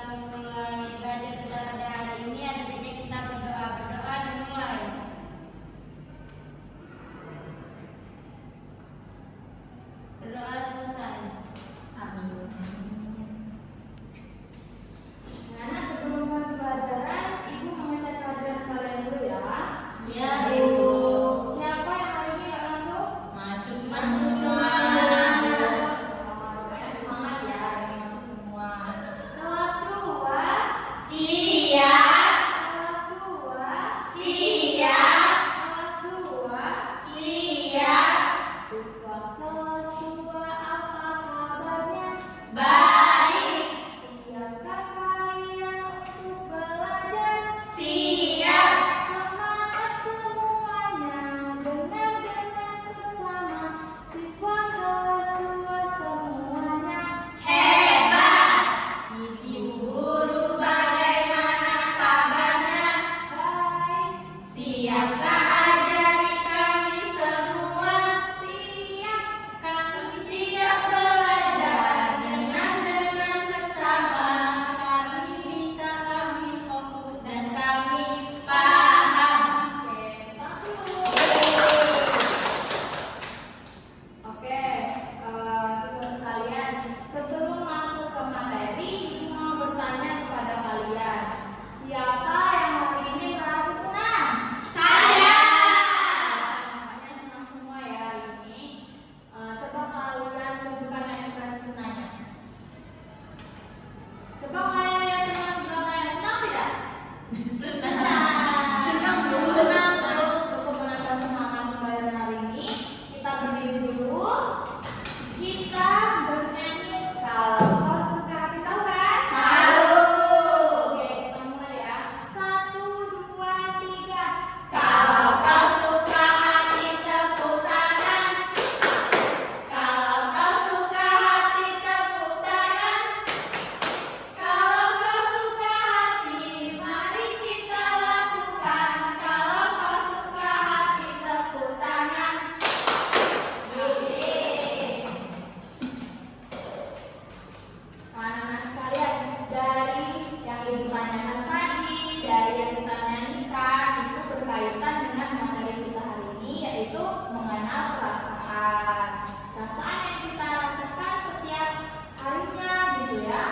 mulai belajar kita pada hari ini, ada baiknya kita berdoa dimulai. Berdoa selesai. Amin. Nah, sebelum mulai pelajaran, Ibu mengecek kehadiran kalian dulu ya. Ya, Ibu. Siapa yang hari ini nggak masuk? Masuk Semua. semua. Semangat ya, hari ini masuk semua. Kelas 2. Siap. Kelas 2. Siap. Kelas 2. Siap. Siswa kelas 2, apa kabarnya? Baik. Siapkah kalian untuk belajar? Siap. Semangat semuanya, dengar sesama. Siswa kelas 2 semuanya Hebat. Ibu guru bagaimana kabarnya? baik. Siapkah ajari kami semua? Siap. Kami siap belajar dengan seksama. Kami bisa, kami fokus dan kami paham. Oke, siswa sekalian, sebelum masuk ke materi, Ibu mau bertanya kepada kalian, siapa yang hari ini merasa senang? Saya. Makanya senang semua ya hari ini. Coba kalian tunjukkan ekspresi senangnya. Coba kalian lihat teman sebelah kalian, senang tidak? Senang dulu. Untuk menambah semangat pembelajaran hari ini, kita berdiri dulu. Kita bernyanyi kalau kau suka hati, tahu kan? Tahu. Oke, kita mulai ya. 1, 2, 3. Kalau kau suka hati tepuk tangan. Kalau kau suka hati tepuk tangan. Kalau kau suka hati mari kita lakukan. Kalau kau suka hati tepuk tangan. Yeay. Anak-anak sekalian, dari yang Ibu tanyakan tadi, dari yang kita nyanyikan, itu berkaitan dengan materi kita hari ini, yaitu mengenal perasaan. Perasaan yang kita rasakan setiap harinya gitu ya.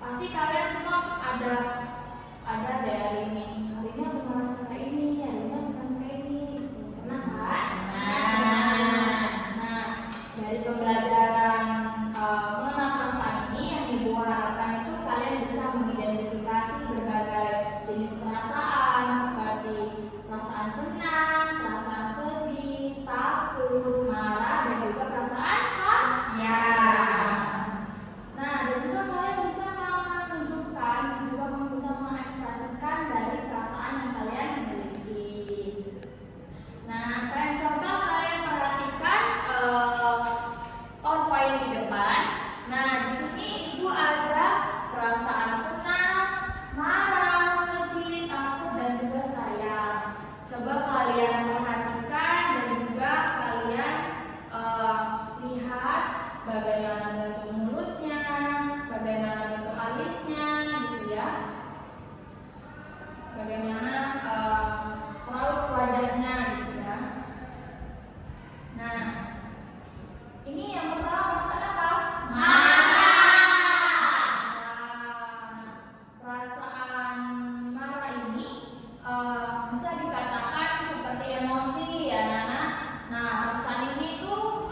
Pasti kalian semua ada deh hari ini. Hari ini aku merasa kayak ini, hari ini aku merasa kayak ini. Pernah kan? Nah, dari pembelajaran mengenal perasaan ini yang Ibu harapkan itu kalian bisa mengidentifikasi berbagai jenis perasaan seperti perasaan senang, perasaan sedih, takut, marah, dan juga perasaan sayang. Nah, dan juga kalian bisa menunjukkan, juga bisa mengekspresikan dari perasaan yang kalian miliki. Nah, kalian coba kalian perhatikan PowerPoint di depan. Nah, di sini Ibu ada perasaan senang, marah, sedih, takut, dan juga sayang. Coba kalian perhatikan dan juga kalian lihat bagaimana bentuk mulutnya, bagaimana bentuk alisnya, gitu ya. Bagaimana raut wajahnya, gitu ya. Nah, ini yang pertama perasaan apa? Marah. Nah, perasaan marah ini bisa dikatakan seperti emosi ya, Nana. Nah, perasaan ini tuh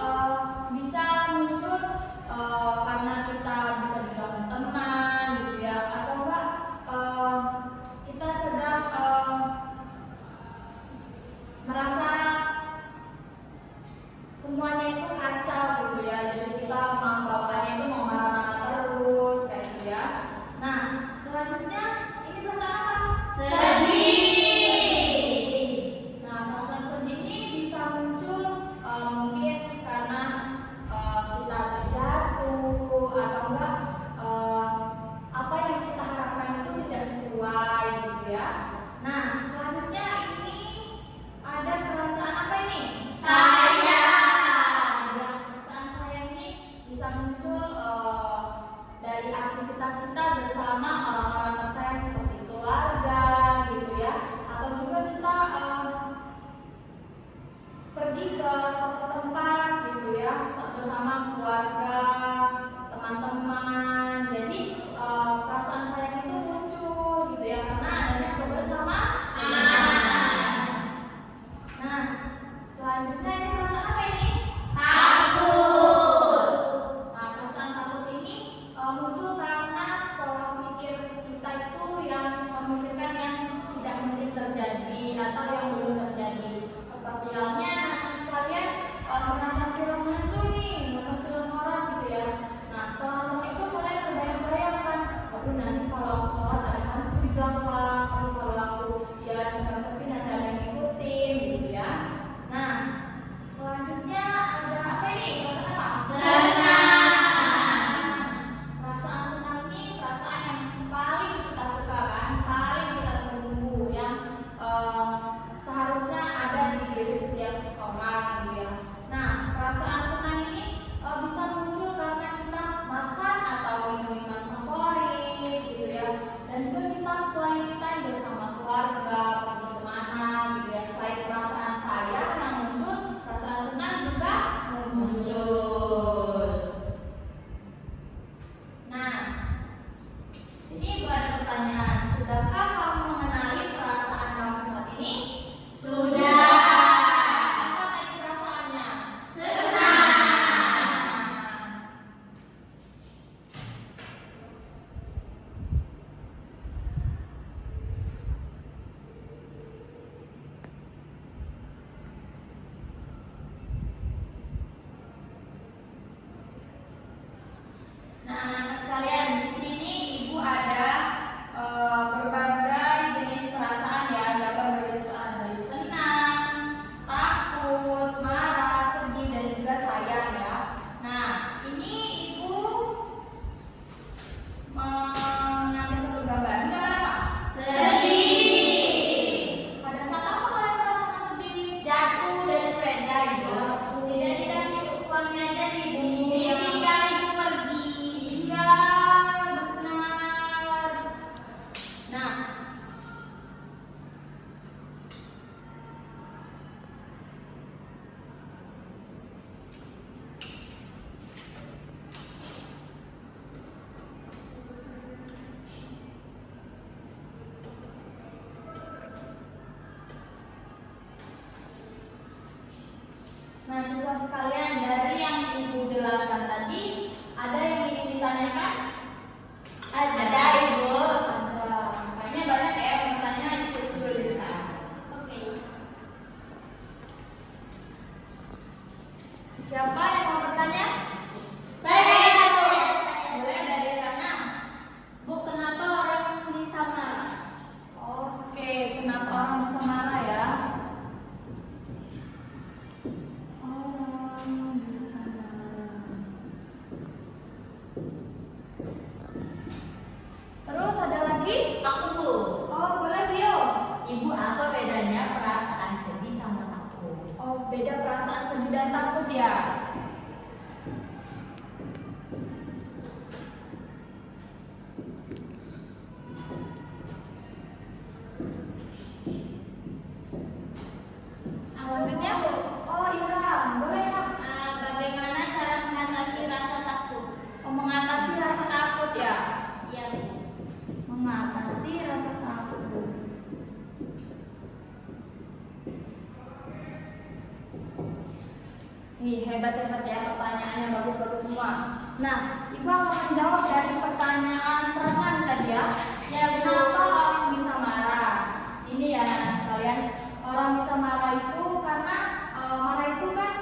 bisa muncul karena kita bisa diganggu teman, gitu ya, atau enggak kita sedang merasa semuanya itu kacau gitu ya, jadi kita membawaannya itu mau marah-marah terus kayak gitu ya. Nah, selanjutnya ini perasaan apa? Sedih. Nah, perasaan sedih ini bisa muncul mungkin karena kita terjatuh atau enggak apa yang kita harapkan itu tidak sesuai gitu ya. Nah, selanjutnya ini ada perasaan apa ini? Sayang. Ya, perasaan sayang ini bisa muncul dari akhir aktivitas kita bersama orang-orang tersayang seperti keluarga gitu ya, atau juga kita pergi ke suatu tempat gitu ya bersama keluarga, teman-teman. Jadi perasaan sayang itu muncul gitu ya karena adanya kebersamaan. Nah, selanjutnya ini perasaan apa ini? Takut. Nah, perasaan takut ini muncul karena pola pikir kita itu yang memikirkan yang tidak mungkin terjadi atau yang belum terjadi. Seperti halnya anak sekalian menonton film hantu nih, menonton film horor gitu ya. Nah, setelah nonton itu kalian terbayang-bayang kan, aduh nanti kalau aku sholat ada hantu di belakang, aduh kalau aku jalan ke tempat sepi nanti ada yang ngikutin gitu ya. Nah, selanjutnya ada apa ini? Perasaan apa? Senang. Perasaan senang ini perasaan yang paling kita suka kan, paling kita tunggu-tunggu yang seharusnya ada di diri setiap orang gitu ya. Nah, perasaan senang ini bisa muncul karena kita makan atau minum favorit gitu ya, dan juga kita quality time bersama keluarga, pergi kemana gitu ya. Selain perasaan sayang yang muncul, perasaan senang juga muncul. Nah, sini Ibu ada pertanyaan. Sudahkah kamu mengenali perasaan kamu saat ini? Sudah. Apa tadi perasaannya? Senang. Nah, anak-anak sekalian, di sini Ibu ada berbagai jenis perasaan ya, dapat dari senang, takut, marah, sedih, dan juga sayang ya. Nah, ini Ibu mengambil satu gambar. Ini gambar apa? Sedih. Pada saat apa kalian merasakan sedih? Jatuh dari sepeda Ibu. Tidak dikasih uangnya dan Ibu. Ditinggal Ibu pergi. Iya, benar. Nah, siswa sekalian, dari yang Ibu jelaskan tadi, ada yang ingin ditanyakan? Ada Ibu. Ada. Kayaknya banyak ya yang bertanya, ditulis dulu di depan. Oke. Siapa yang mau bertanya? Saya. Boleh dari Rana. Bu, kenapa orang bisa marah? Oke, kenapa orang bisa marah ya? Orang bisa marah. Terus ada lagi? Aku Bu. Oh, boleh Rio. Ibu, apa bedanya perasaan sedih sama takut? Oh, beda perasaan sedih dan takut ya. Selanjutnya, oh Ira, boleh Kak? Bagaimana cara mengatasi rasa takut? Oh, mengatasi rasa takut ya. Iya, Bu. Mengatasi rasa takut. Nih, hebat-hebat ya pertanyaannya, bagus-bagus semua. Nah, Ibu akan menjawab dari pertanyaan Regan tadi ya. Ya, Bu. Kenapa orang bisa marah? Ini ya anak sekalian, orang bisa marah itu karena marah itu kan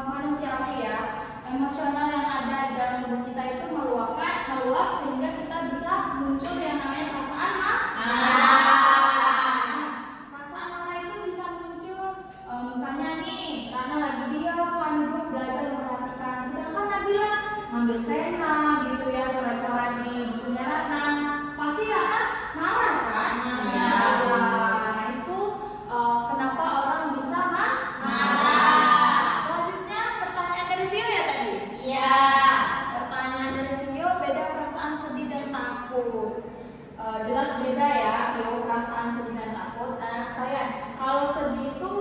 manusiawi ya. Emosional yang ada di dalam tubuh kita itu meluap sehingga kita bisa muncul yang namanya perasaan marah. Perasaan marah itu bisa muncul misalnya nih, karena lagi diam kan duduk belajar memperhatikan, sedangkan Nabila ngambil pena gitu ya, coret-coret di buku jelas beda ya, Vio, perasaan sedih dan takut. Nah, sekalian, kalau sedih itu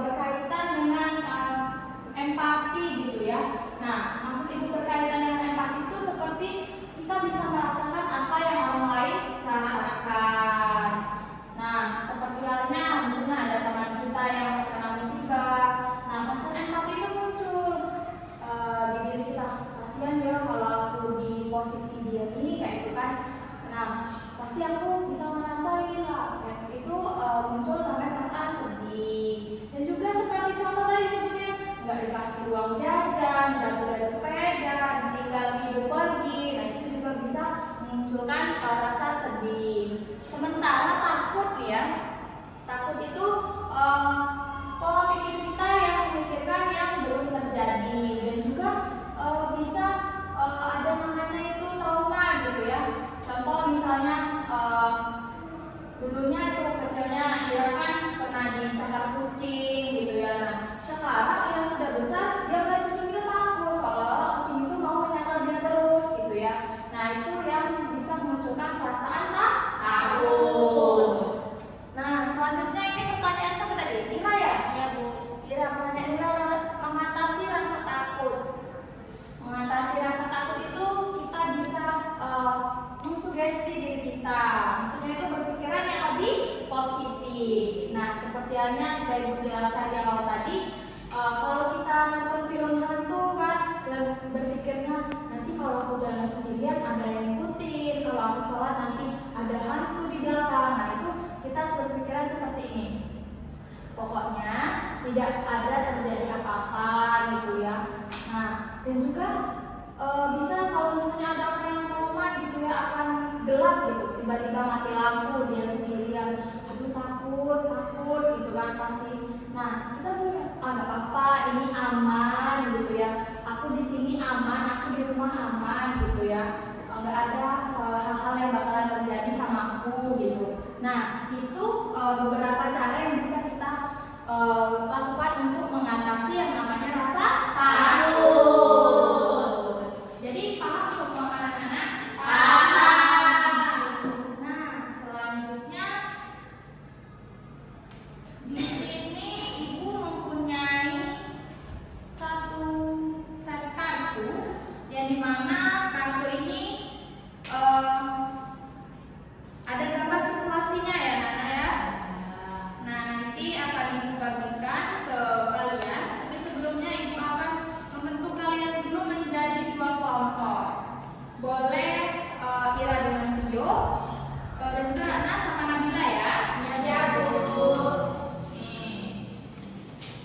berkaitan dengan empati gitu ya. Nah, maksud ibu berkaitan dengan empati itu seperti kita bisa merasakan apa yang orang lain rasakan. Nah, seperti halnya misalnya ada teman kita yang terkena musibah. Nah, perasaan empati itu muncul di diri kita. Kasihan ya kalau aku di posisi dia ini kayak itu kan. Nah, pasti aku bisa ngerasain lah. Itu muncul namanya perasaan sedih. Dan juga seperti contoh tadi sebutnya nggak dikasih uang jajan, jatuh dari sepeda, ditinggal ibu pergi. Nah, itu juga bisa memunculkan rasa sedih. Sementara takut ya, takut itu pola pikir kita yang memikirkan yang belum terjadi dan juga bisa ada namanya itu trauma gitu ya. Contoh misalnya dulunya itu kecilnya Ira kan pernah dicakar kucing gitu ya. Nah, sekarang Ira sudah besar, dia melihat kucing itu takut seolah-olah kucing itu mau menyakar dia terus gitu ya. Nah, itu yang bisa memunculkan perasaan takut. Nah, selanjutnya ini pertanyaan siapa tadi? Ira ya? Iya, Bu. Ira, pertanyaan Ira mengatasi rasa takut. Mengatasi rasa takut itu kita bisa mensugesti diri kita. Maksudnya itu berpikiran yang lebih positif. Nah, seperti halnya sudah Ibu jelaskan di awal tadi, kalau kita nonton film hantu kan, dan berpikirnya nanti kalau aku jalan sendirian ada yang ngikutin, kalau aku sholat nanti ada hantu di belakang. Nah, itu kita berpikiran seperti ini. Pokoknya tidak ada terjadi apa-apa gitu ya. Nah, dan juga bisa kalau misalnya ada orang yang trauma gitu ya, akan gelap gitu, tiba-tiba mati lampu dia sendirian, aduh takut gitu kan pasti. Nah, kita bilang nggak apa-apa, ini aman gitu ya, aku di sini aman, aku di rumah aman gitu ya, nggak ada hal-hal yang bakalan terjadi sama aku gitu. Nah, itu beberapa cara yang bisa kita lakukan untuk mengatasi yang namanya rasa takut. Jadi paham semua anak-anak? Paham. Nah, selanjutnya di sini Ibu mempunyai satu set kartu yang dimana kartu ini ada gambar situasinya ya, Nana ya. Nah, nanti akan Ibu bagikan ke kalian. Tapi sebelumnya Ibu akan membentuk kalian dulu menjadi dua kelompok. Boleh Ira dengan Vio, dan juga Nana sama Nabila ya. Ya, Bu. Nih,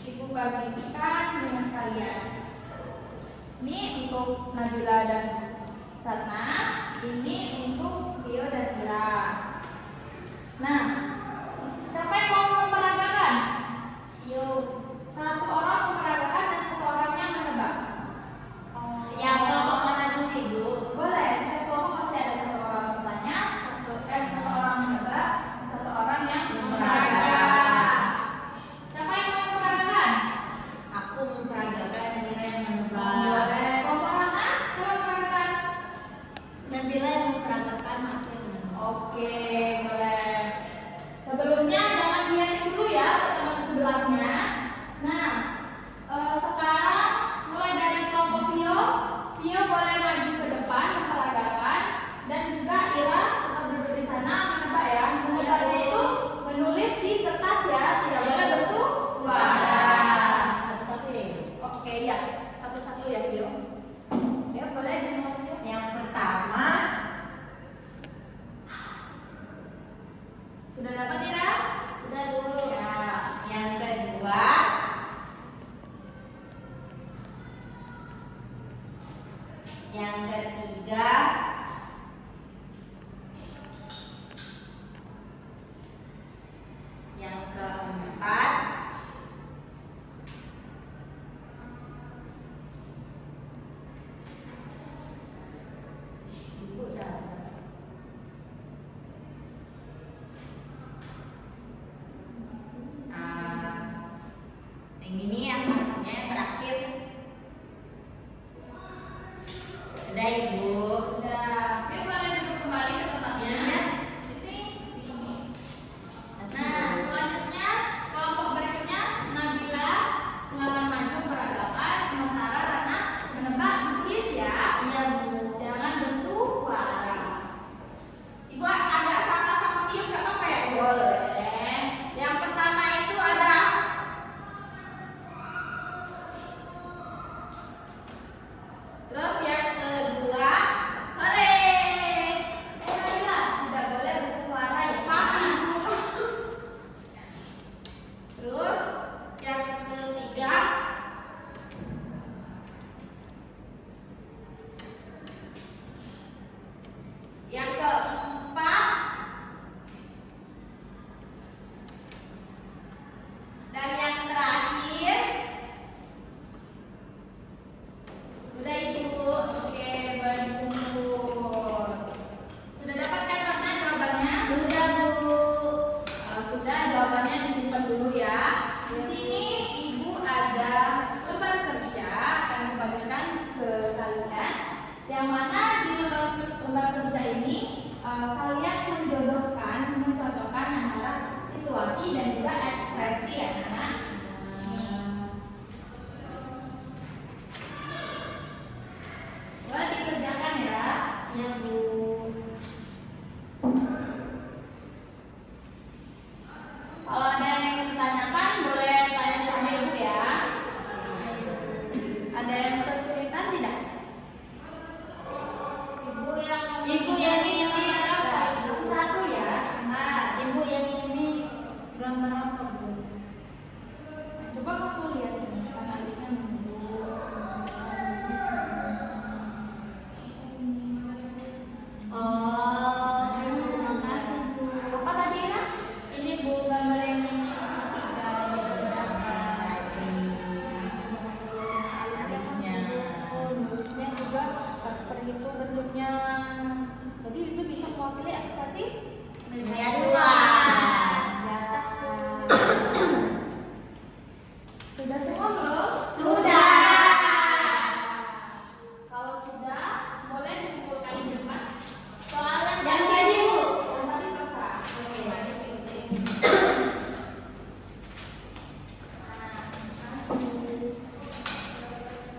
Ibu bagikan dengan kalian. Ini untuk Nabila dan Ratna, ini untuk Vio dan Ira. Nah, siapa yang mau memperagakan? Yuk, satu orang memperagakan dan satu orangnya menebak. Yang kelompok mana dulu, Ibu? Boleh, setiap kelompok pasti ada satu orang bertanya, satu orang menebak, dan satu orang yang memperagakan. Siapa yang mau memperagakan? Aku memperagakan, Nabila yang menebak. Boleh. Kelompok Ratna, siapa yang memperagakan? Nabila yang memperagakan, aku yang menebak. Oke, boleh. Sebelumnya jangan dilihatin dulu ya teman sebelahnya. Nah, sekarang mulai dari kelompok Vio boleh maju ke depan memperagakan, dan juga Ira tetap duduk di sana menebak ya. Menebak itu menulis di kertas ya, tidak boleh bersuara. Satu-satu ya, Ibu. Oke ya, satu-satu ya Vio. Ya boleh dimulai Vio. Yang pertama, Sudah dapat Ira? Yang mana di lembar kerja ini kalian menjodohkan, mencocokkan antara situasi dan juga ekspresi ya anak. Boleh dikerjakan ya. Ya Bu. Kalau ada yang ditanyakan boleh tanya sama Ibu ya. Ada yang kesulitan tidak? Ibu yang ini apa? Satu-satu ya. Nah, Ibu yang ini gambar apa Bu? Coba kamu lihat ini, analisnya Oh, terima kasih Bu. apa tadi ya? Ini Bu gambar yang ini ketiga yang dikerjakan. Alisnya bentuknya juga seperti itu bentuknya. Jadi itu bisa mewakili ekspresi Keduaan. ya. Sudah semua belum? Sudah. Kalau sudah, boleh dikumpulkan di depan. Yang tadi Bu. Yang tadi nggak usah. Oke, lanjut ke sini.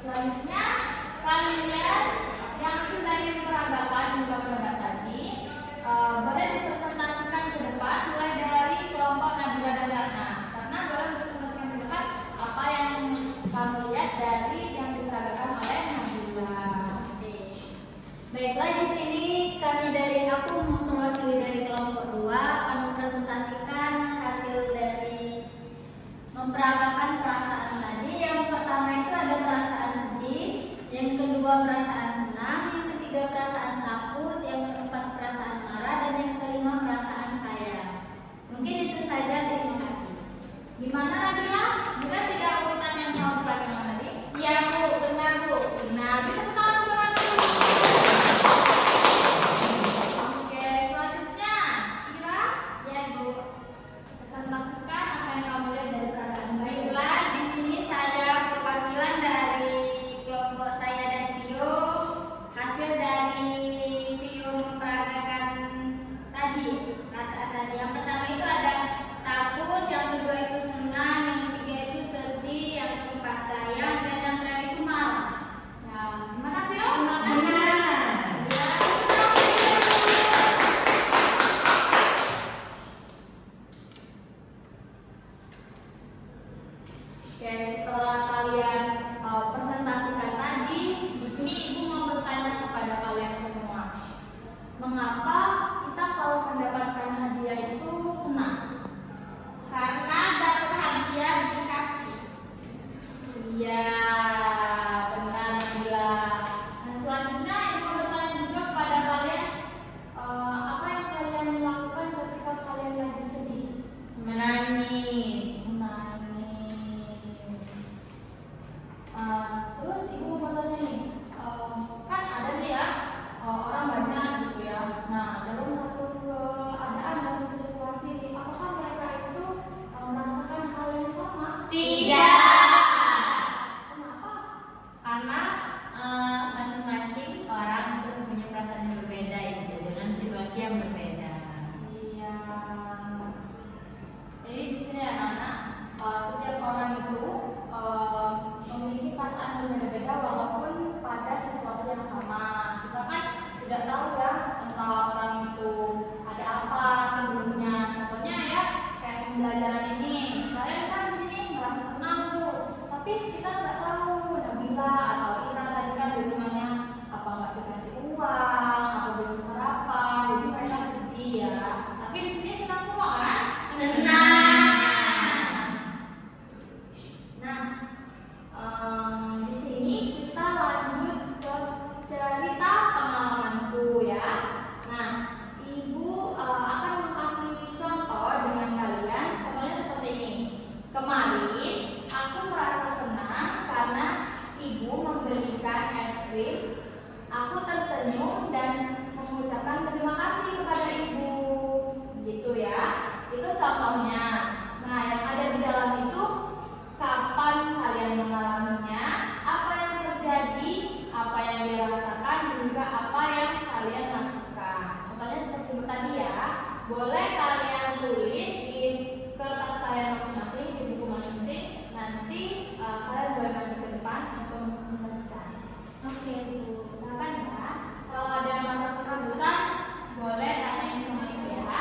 Selanjutnya, kalian yang sudah diperagakan juga pada tadi, boleh dipresentasikan ke depan mulai dari kelompok Nabila dan Ratna. Karena boleh dipresentasikan ke depan apa yang kamu lihat dari yang diperagakan oleh Nabila. Baiklah, di sini kami dari aku mewakili dari kelompok 2 akan mempresentasikan hasil dari memperagakan perasaan tadi. Yang pertama itu ada perasaan sedih, yang kedua perasaan senang, yang ketiga perasaan takut, yang keempat perasaan marah, dan yang kelima perasaan sayang. Mungkin itu saja, terima kasih. Gimana Nabila? Benar tidak urutan yang kamu peragakan tadi? Iya Bu, benar Bu. Nah, kita tangan semua dulu. Oke, selanjutnya Kira, Ya Bu. presentasikan apa yang kamu lihat dari peragaan baik. Baiklah, di sini saya perwakilan dari kelompok saya dan Vio. Hasil dari Vio memperagakan tadi, perasaan tadi. Yang pertama itu ada takut, yang kedua itu senang, yang ketiga itu sedih, yang keempat sayang, dan yang terakhir itu marah. Nah, gimana Pio? Terima kasih. Oke, setelah kalian presentasikan tadi, di sini Ibu mau bertanya kepada kalian semua. Mengapa kita kalau mendapatkan hadiah itu senang? Karena dapat hadiah dikasih. Iya, benar Nabila. Nah, selanjutnya Ibu mau bertanya juga kepada kalian, apa yang kalian lakukan ketika kalian lagi sedih? Menangis. Menangis. Terus Ibu mau tanya nih, kan ada nih ya orang banyak gitu ya. Nah, dalam satu keadaan dalam satu situasi, apakah mereka itu merasakan hal yang sama? Tidak. boleh kalian tulis di kertas kalian masing-masing, di buku masing-masing. Nanti kalian boleh maju ke depan untuk mempresentasikan. Oke, Bu. Silakan ya. Kalau ada masalah kesulitan, boleh tanyain sama ibu ya.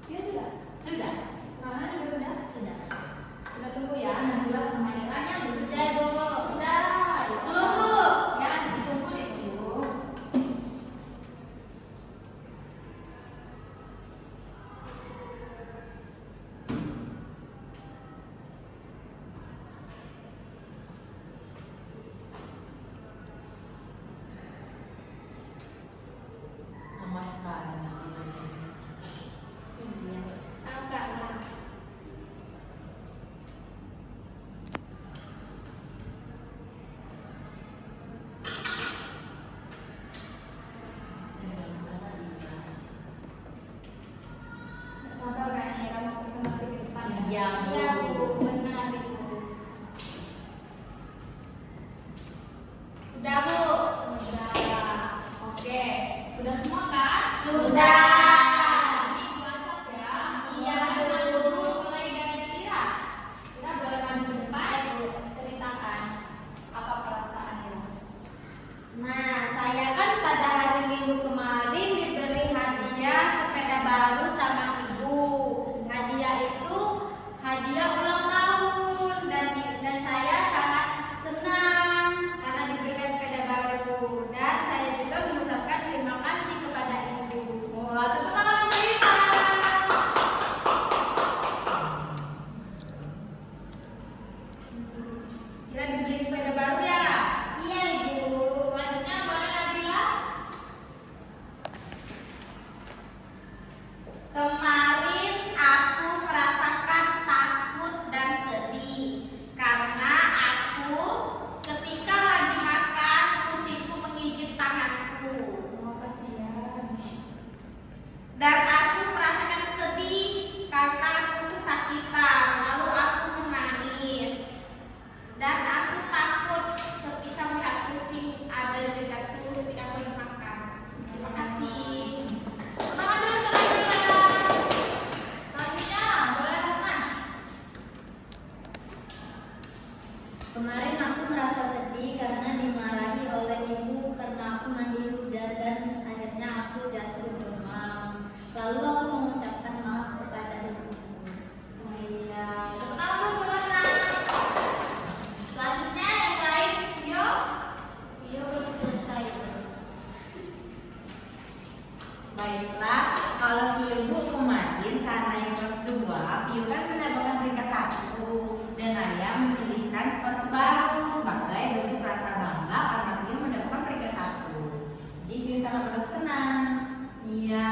Ya sudah. Sudah. Mana juga sudah? Sudah. Kita tunggu ya, Nabila sama Iranya Sudah, Bu. Sudah. Belum, Bu. Ya, ditunggu. Lama sekali Nabila. Iya. Sabarlah. Sabar kan ya, kamu presentasi ke depan ya? Iya, Bu. Iya, Bu. Benar itu. Udah, Bu. Sudah. Oke. Sudah semua kan? Sudah. Ini gua catat ya. Iya, Mulai Bu. maju, mulai dari Ira. Ira boleh maju ke depan, Bu. Ceritakan apa perasaan Ira. Nah, saya kan pada hari Minggu kemarin diberi hadiah sepeda baru sama ibu. Hadiah itu hadiah ulang tahun dan saya sangat senang karena diberikan sepeda baru dan saya juga mengucapkan terima kasih kepada ibu. Wah, tepuk tangan untuk Ira. Ira dibeli sepeda baru ya? Iya, Ibu. Selanjutnya boleh Nabila. Kemarin aku merasakan takut dan sedih karena aku ketika lagi makan kucingku menggigit tanganku Oh, kasihan. dan aku merasakan sedih karena aku kesakitan lalu aku menangis dan aku takut ketika melihat kucing ada di dekatku ketika aku lagi makan. Terima kasih. Tangan dulu untuk Nabila. Selanjutnya boleh Ratna. Kemarin aku merasa sedih karena dimarahi oleh ibu karena aku mandi hujan dan akhirnya aku jatuh demam. Lalu aku mengucapkan maaf kepada ibu. Oh iya, tepuk tangan dulu untuk Ratna. Selanjutnya yang terakhir, Yo. Iya, belum selesai. Baiklah, kalau Vio kemarin saat naik kelas 2, Vio kan mendapatkan peringkat 1 dan ayah memilihkan sepatu baru sebagai bentuk rasa bangga karena Vio mendapatkan peringkat 1. Jadi Vio sangat merasa senang. Iya.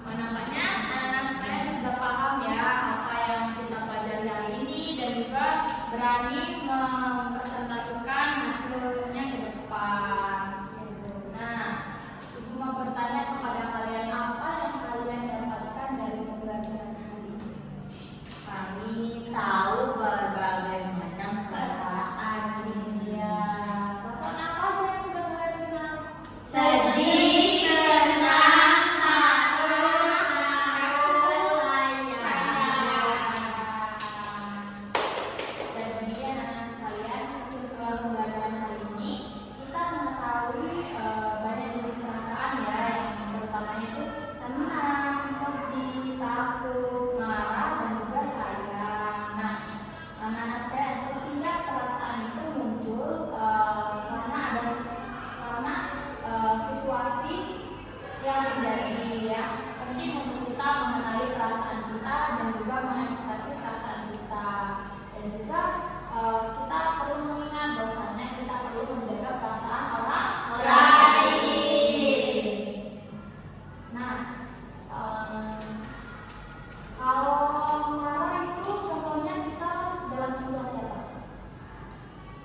Oh, nampaknya anak-anak sekalian sudah paham ya apa yang kita pelajari hari ini dan juga berani mempresentasikan hasilnya ke depan. Nah, Ibu mau bertanya kepada kalian apa yang kalian dapatkan dari pembelajaran hari ini? Kami tahu berbagai macam perasaan. Iya. Perasaan apa aja yang sudah kalian kenal? Sedih, senang, takut, sayang. Jadi anak-anak sekalian, hasil pembelajaran hari ini kita mengetahui banyak jenis perasaan ya. Yang pertama itu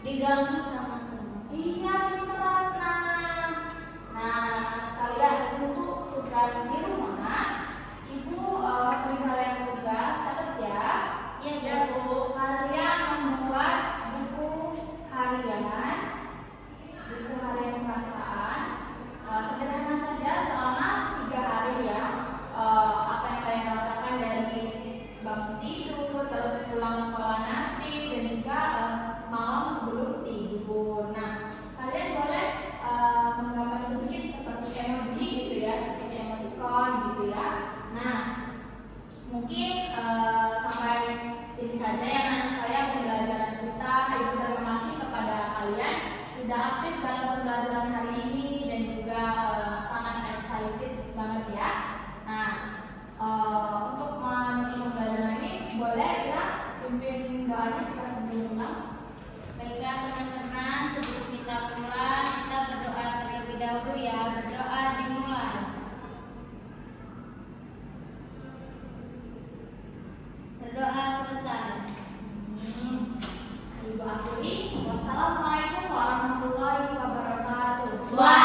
diganggu sama teman. Iya, pinteran. Nah, sekalian untuk tugas di rumah, Ibu yang tugas catat ya. Iya, Bu. Kalian membuat buku harian perasaan. Sederhana saja selama 3 hari ya. Apa yang kalian rasakan dari bangun tidur, terus pulang sekolah nanti, dan juga malam sebelum tidur. Nah, kalian boleh menggambar sedikit seperti emoji gitu ya, seperti emoticon gitu ya. Nah, mungkin sampai sini saja ya anak saya pembelajaran kita. Ibu terima kasih kepada kalian sudah aktif dalam pembelajaran hari ini dan juga sangat excited banget ya. Nah, untuk menutup pembelajaran ini boleh ya pimpin doanya kita sebelum pulang. Baiklah teman-teman, sebelum kita pulang, kita berdoa terlebih dahulu ya. Berdoa dimulai. Berdoa selesai. Ibu akhiri, wassalamualaikum warahmatullahi wabarakatuh. Waalaikumsalam.